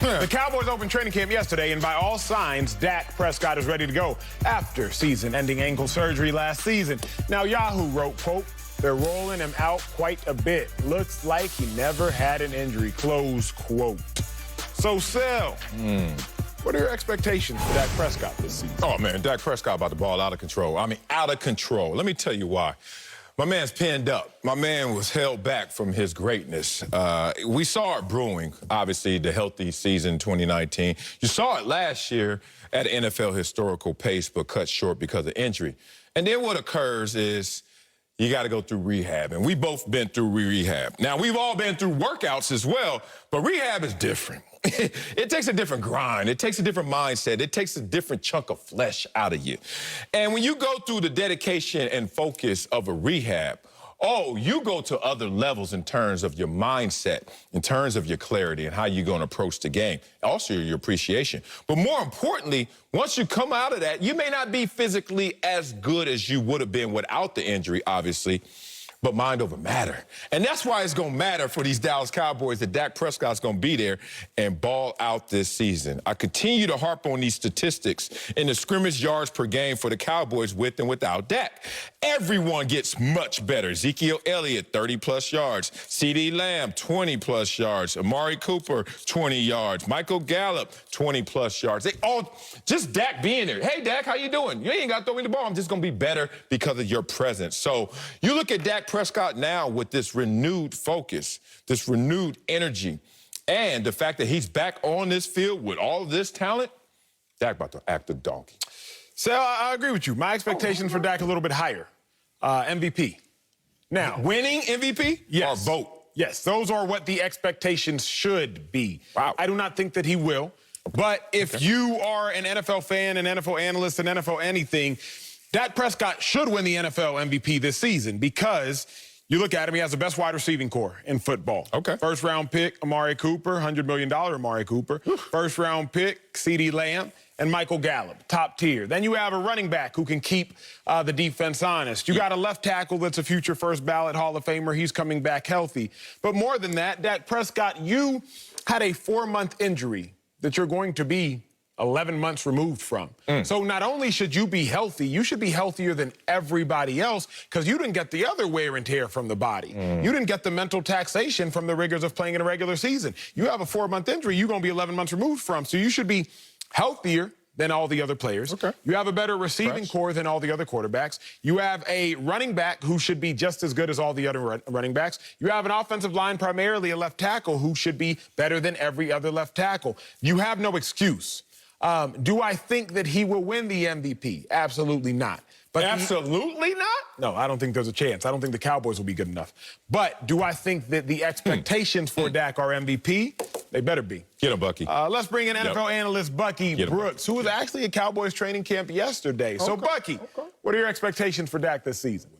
The Cowboys opened training camp yesterday, and by all signs, Dak Prescott is ready to go after season-ending ankle surgery last season. Now, Yahoo wrote, quote, "They're rolling him out quite a bit. Looks like he never had an injury," close quote. So, Sel, what are your expectations for Dak Prescott this season? Oh, man, Dak Prescott about the ball out of control. I mean, out of control. Let me tell you why. My man's pinned up. My man was held back from his greatness. We saw it brewing, obviously, the healthy season 2019. You saw it last year at an NFL historical pace, but cut short because of injury. And then what occurs is you got to go through rehab, and we both been through rehab. Now, we've all been through workouts as well, but rehab is different. It takes a different grind. It takes a different mindset. It takes a different chunk of flesh out of you. And when you go through the dedication and focus of a rehab, you go to other levels in terms of your mindset, in terms of your clarity and how you're going to approach the game, also your appreciation. But more importantly, once you come out of that, you may not be physically as good as you would have been without the injury, obviously, but mind over matter. And that's why it's going to matter for these Dallas Cowboys that Dak Prescott's going to be there and ball out this season. I continue to harp on these statistics in the scrimmage yards per game for the Cowboys with and without Dak. Everyone gets much better. Ezekiel Elliott, 30-plus yards. CeeDee Lamb, 20-plus yards. Amari Cooper, 20 yards. Michael Gallup, 20-plus yards. They all, just Dak being there. Hey, Dak, how you doing? You ain't got to throw me the ball. I'm just going to be better because of your presence. So you look at Dak Prescott now with this renewed focus, this renewed energy, and the fact that he's back on this field with all of this talent, Dak about to act a donkey. So I agree with you. My expectations for Dak a little bit higher. MVP. Now, Winning MVP? Yes. Or vote? Yes, those are what the expectations should be. Wow. I do not think that he will. But if you are an NFL fan, an NFL analyst, an NFL anything, Dak Prescott should win the NFL MVP this season because you look at him, he has the best wide receiving core in football. Okay. First-round pick, Amari Cooper, $100 million Amari Cooper. First-round pick, CeeDee Lamb, and Michael Gallup, top tier. Then you have a running back who can keep the defense honest. You got a left tackle that's a future first-ballot Hall of Famer. He's coming back healthy. But more than that, Dak Prescott, you had a 4-month injury that you're going to be 11 months removed from. So not only should you be healthy, you should be healthier than everybody else because you didn't get the other wear and tear from the body. You didn't get the mental taxation from the rigors of playing in a regular season. You have a 4-month injury you're going to be 11 months removed from, so you should be healthier than all the other players. Okay. You have a better receiving core than all the other quarterbacks. You have a running back who should be just as good as all the other running backs. You have an offensive line, primarily a left tackle, who should be better than every other left tackle. You have no excuse. Do I think that he will win the MVP? Absolutely not. But Absolutely not? No, I don't think there's a chance. I don't think the Cowboys will be good enough. But do I think that the expectations for Dak are MVP? They better be. Get him, Bucky. Let's bring in NFL analyst Bucky Brooks, who was actually at Cowboys training camp yesterday. So, Bucky, what are your expectations for Dak this season?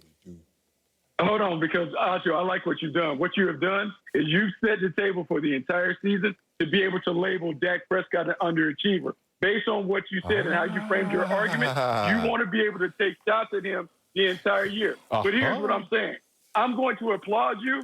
Hold on, because, Asher, I like what you've done. What you have done is you've set the table for the entire season to be able to label Dak Prescott an underachiever. Based on what you said and how you framed your argument, you want to be able to take shots at him the entire year. But here's what I'm saying. I'm going to applaud you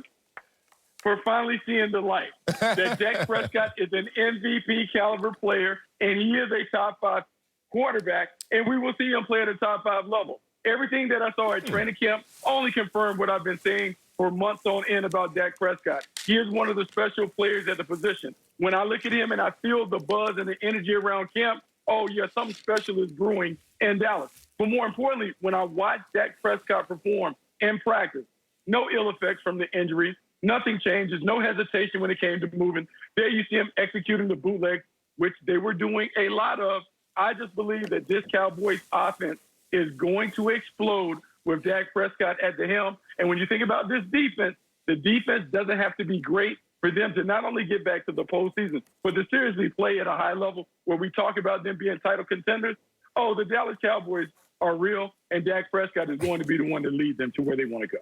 for finally seeing the light. That Dak Prescott is an MVP caliber player, and he is a top 5 quarterback, and we will see him play at a top 5 level. Everything that I saw at training camp only confirmed what I've been saying for months on end about Dak Prescott. He is one of the special players at the position. When I look at him and I feel the buzz and the energy around camp, oh, yeah, something special is brewing in Dallas. But more importantly, when I watch Dak Prescott perform in practice, no ill effects from the injuries, nothing changes, no hesitation when it came to moving. There you see him executing the bootleg, which they were doing a lot of. I just believe that this Cowboys offense is going to explode with Dak Prescott at the helm. And when you think about this defense, the defense doesn't have to be great for them to not only get back to the postseason, but to seriously play at a high level where we talk about them being title contenders. Oh, the Dallas Cowboys are real, and Dak Prescott is going to be the one to lead them to where they want to go.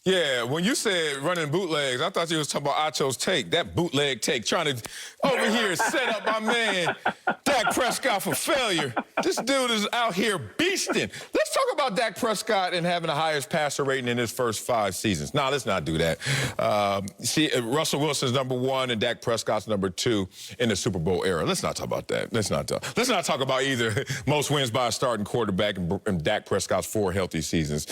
Yeah, when you said running bootlegs, I thought you was talking about Acho's take, that bootleg take, trying to over here set up my man Dak Dak Prescott for failure. This dude is out here beasting. Let's talk about Dak Prescott and having the highest passer rating in his first 5 seasons. No, let's not do that. Russell Wilson's #1 and Dak Prescott's #2 in the Super Bowl era. Let's not talk about that. Let's not talk about either most wins by a starting quarterback and Dak Prescott's 4 healthy seasons.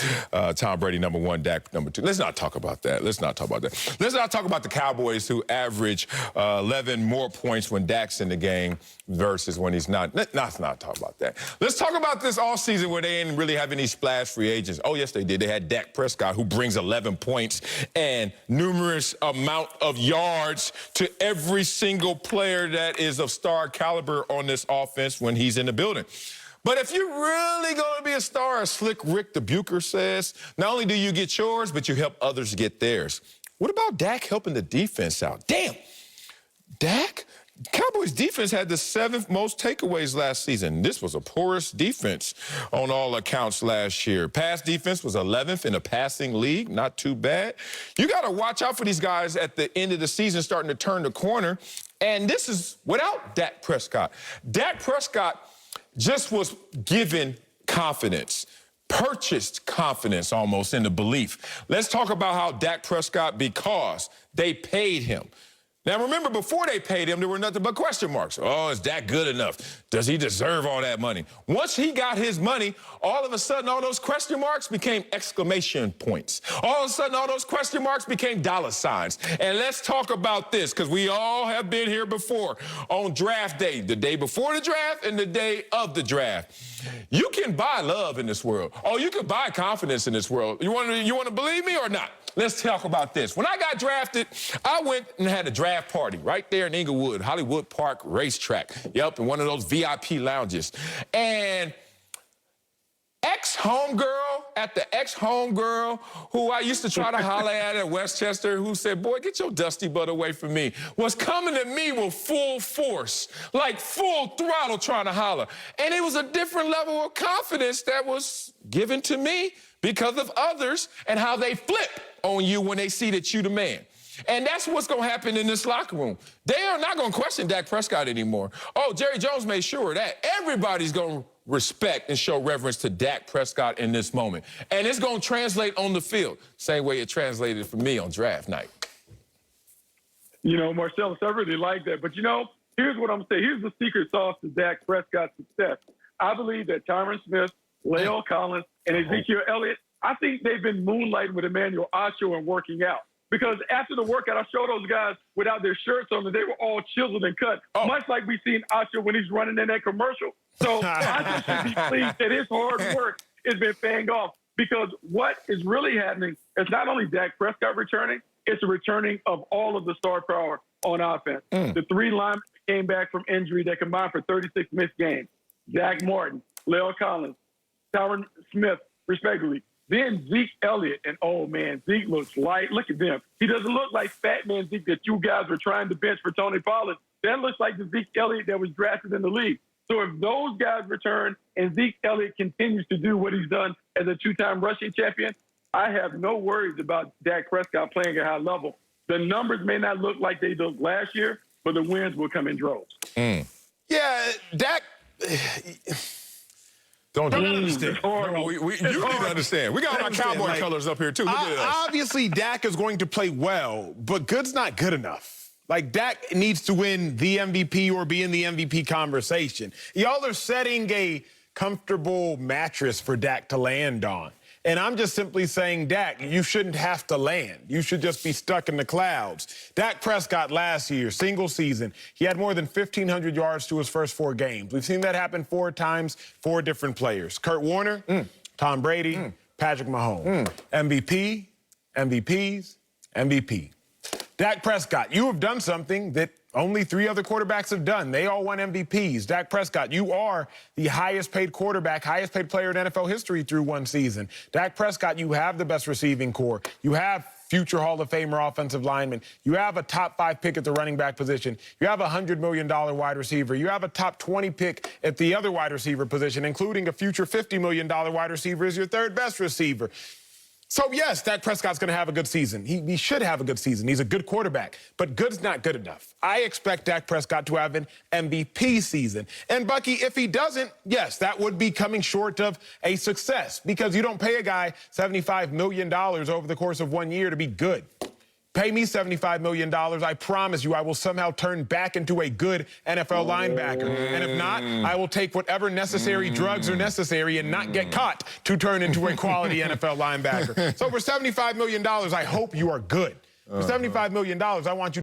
Tom Brady #1, Dak #2. Let's not talk about that. Let's not talk about that. Let's not talk about the Cowboys who average 11 more points when Dak's in the game versus when he's not. Let's not talk about that. Let's talk about this offseason where they didn't really have any splash free agents. Oh, yes, they did. They had Dak Prescott, who brings 11 points and numerous amount of yards to every single player that is of star caliber on this offense when he's in the building. But if you're really going to be a star, as Slick Rick the Bucher says, not only do you get yours, but you help others get theirs. What about Dak helping the defense out? Damn, Dak? Cowboys defense had the 7th most takeaways last season. This was a porous defense on all accounts last year. Pass defense was 11th in a passing league. Not too bad. You got to watch out for these guys at the end of the season starting to turn the corner. And this is without Dak Prescott. Dak Prescott just was given confidence, purchased confidence almost in the belief. Let's talk about how Dak Prescott, because they paid him. Now, remember, before they paid him, there were nothing but question marks. Oh, is Dak good enough? Does he deserve all that money? Once he got his money, all of a sudden, all those question marks became exclamation points. All of a sudden, all those question marks became dollar signs. And let's talk about this, because we all have been here before on draft day, the day before the draft and the day of the draft. You can buy love in this world. Oh, you can buy confidence in this world. You want to believe me or not? Let's talk about this. When I got drafted, I went and had a draft party right there in Inglewood, Hollywood Park Racetrack. Yep, in one of those VIP lounges. And ex-homegirl, who I used to try to holler at Westchester, who said, boy, get your dusty butt away from me, was coming at me with full force, like full throttle trying to holler. And it was a different level of confidence that was given to me because of others and how they flip on you when they see that you the man. And that's what's going to happen in this locker room. They are not going to question Dak Prescott anymore. Oh, Jerry Jones made sure of that. Everybody's going to respect and show reverence to Dak Prescott in this moment. And it's going to translate on the field, same way it translated for me on draft night. You know, Marcellus, I really like that. But, you know, here's what I'm saying. Here's the secret sauce to Dak Prescott's success. I believe that Tyron Smith, La'el Collins, and Ezekiel Elliott, I think they've been moonlighting with Emmanuel Ocho and working out. Because after the workout, I showed those guys without their shirts on, and they were all chiseled and cut, much like we seen Ocho when he's running in that commercial. So I just should be pleased that his hard work has been paying off. Because what is really happening is not only Dak Prescott returning, it's a returning of all of the star power on offense. The 3 linemen came back from injury that combined for 36 missed games. Zach Martin, La'el Collins, Tyron Smith, respectively. Then Zeke Elliott, and oh man, Zeke looks light. Look at them. He doesn't look like fat man Zeke that you guys were trying to bench for Tony Pollard. That looks like the Zeke Elliott that was drafted in the league. So if those guys return and Zeke Elliott continues to do what he's done as a 2-time rushing champion, I have no worries about Dak Prescott playing at a high level. The numbers may not look like they did last year, but the wins will come in droves. Yeah, Dak. Don't understand. No, you need to understand. We got our cowboy colors up here, too. Look at us. Obviously, Dak is going to play well, but good's not good enough. Like, Dak needs to win the MVP or be in the MVP conversation. Y'all are setting a comfortable mattress for Dak to land on. And I'm just simply saying, Dak, you shouldn't have to land. You should just be stuck in the clouds. Dak Prescott last year, single season, he had more than 1,500 yards to his first 4 games. We've seen that happen 4 times, 4 different players. Kurt Warner, Tom Brady, Patrick Mahomes. MVP, MVPs, MVP. Dak Prescott, you have done something that only 3 other quarterbacks have done. They all won MVPs. Dak Prescott, you are the highest paid quarterback, highest paid player in NFL history through 1 season. Dak Prescott, you have the best receiving core. You have future Hall of Famer offensive lineman. You have a top 5 pick at the running back position. You have a $100 million wide receiver. You have a top 20 pick at the other wide receiver position, including a future $50 million wide receiver as your 3rd best receiver. So, yes, Dak Prescott's going to have a good season. He should have a good season. He's a good quarterback. But good's not good enough. I expect Dak Prescott to have an MVP season. And, Bucky, if he doesn't, yes, that would be coming short of a success because you don't pay a guy $75 million over the course of 1 year to be good. Pay me $75 million. I promise you I will somehow turn back into a good NFL linebacker. And if not, I will take whatever necessary drugs are necessary and not get caught to turn into a quality NFL linebacker. So for $75 million, I hope you are good. For $75 million, I want you